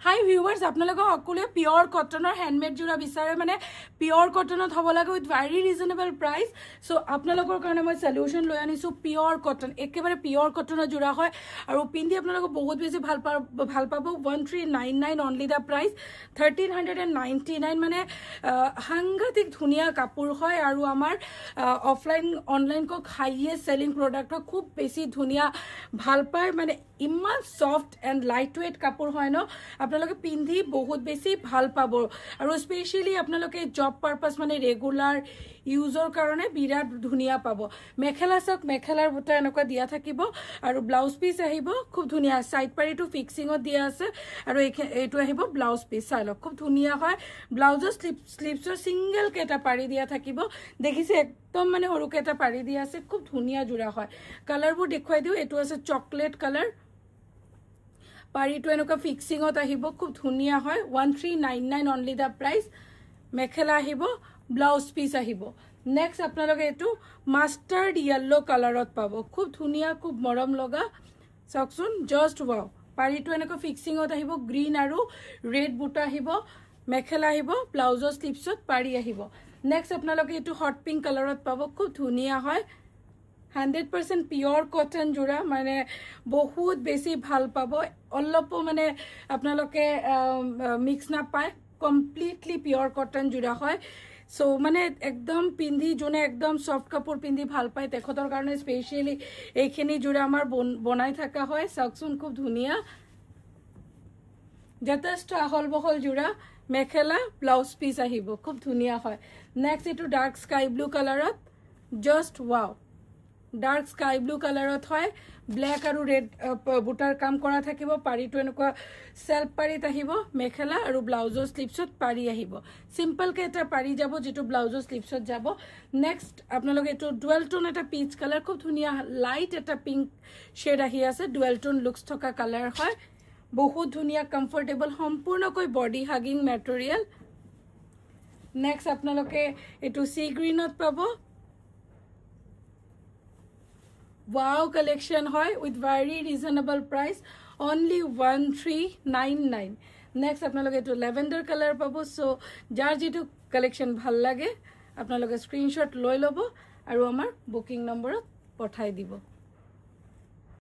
Hi viewers, আপোনালোকক সকলোৱে pure কটনৰ হ্যান্ডমেড জোৰা বিচাৰে মানে পিওৰ কটনত হ'ব লাগে with very reasonable price so আপোনালোকৰ কাৰণে মই সলিউশন লৈ আনিছো পিওৰ কটন একেবাৰে পিওৰ কটনৰ জোৰা হয় আৰু পিন্ধি আপোনালোকক বহুত বেছি ভাল পাব 1399 অনলি দা প্ৰাইস 1399 মানে হাংগাতিক ধুনিয়া কাপোৰ হয় আৰু আমাৰ অফলাইন অনলাইন কো হাইয়েস্ট সেলিং প্ৰডাক্ট হয় খুব বেছি ধুনিয়া ভাল পায় মানে ইমান সফট এন্ড লাইট ওয়েট কাপোৰ হয় ন আপোনালোকে পিন্ধি বহুত বেছি ভাল পাব আৰু স্পেশালি আপোনালোকে জব পাৰপাস মানে ৰেগুলাৰ ইউজৰ কাৰণে বিৰাট ধুনিয়া পাব মেখেলা সক মেখেলাৰ বুটা এনেকুৱা দিয়া থাকিব আৰু ব্লাউজ পিস আহিব খুব ধুনিয়া সাইড পাৰিটো ফিক্সিংত দিয়া আছে আৰু এইটো আহিব ব্লাউজ পিস চাইলক খুব ধুনিয়া হয় ব্লাউজৰ স্লিপছৰ সিঙ্গেল কেটা পাৰি দিয়া থাকিব দেখিছে একদম মানে সৰু কেটা পাৰি দিয়া আছে খুব ধুনিয়া জোৰা হয় কালাৰবোৰ দেখুৱাই দিও এটো আছে চকলেট কালাৰ পাৰিটো এনেকুৱা ফিক্সিংত আহিব খুব ধুনিয়া হয় 1399 অনলি দা প্ৰাইস মেখেলা আহিব ব্লাউজ পিস আহিব নেক্সট আপোনালোকে এটো মাস্টাৰ্ড ইয়েলো কালাৰত পাব খুব ধুনিয়া খুব মৰম লগা সকচোন জাস্ট ওয়াও পাৰিটো এনেকুৱা ফিক্সিংত আহিব গ্ৰীন আৰু ৰেড বুটা আহিব মেখেলা আহিব ব্লাউজৰ স্লিপছত পাৰি আহিব নেক্সট আপোনালোকে এটো হট পিঙ্ক কালারত পাব খুব ধুনিয়া হয় 100% পিওর কটন জোড়া মানে বহুত বেশি ভাল পাব অলপ মানে আপোনালোকে মিক্স না পায় কমপ্লিটলি পিওর কটন জোড়া হয় সো মানে একদম পিন্ধি জোনে একদম সফট কাপড় পিন্ধি ভাল পায় তেখতৰ কাৰণে স্পেশালি এইখিনি জোড়া আমাৰ বনাই থাকা হয় সকচোন খুব ধুনিয়া যথেষ্ট আহল বহল জোড়া মেখেলা ব্লাউজ পিস আহিব খুব ধুনিয়া হয় নেক্সট এটো ডার্ক স্কাই ব্লু কালারত just wow dark sky blue কালারত হয় ব্ল্যাক আৰু ৰেড বুটাৰ কাম কৰা থাকিব পাৰিটো এনেকুৱা সেলফ পাৰিত আহিব মেখেলা আৰু ব্লাউজৰ স্লিপছত পাৰি আহিব সিম্পল কে এটা পাৰি যাব যেটো ব্লাউজৰ স্লিপছত যাব নেক্সট আপোনালোকে এটো ডুৱেল টোন এটা পিচ কালাৰ খুব ধুনিয়া লাইট এটা পিঙ্ক শেড আহি আছে ডুৱেল টোন লুকস থকা কালাৰ হয় বহুত ধুনিয়া কমফৰ্টেবল সম্পূৰ্ণকৈ বডি হাগিং ম্যাটেৰিয়েল নেক্সট আপোনালোকে এটো সি গ্ৰীনত পাব Wow collection hoy with very reasonable price only 1399 next apnaloge to lavender color pabo so jar jitu collection bhal lage apnaloge screenshot loi lobo aru amar booking number pothai dibo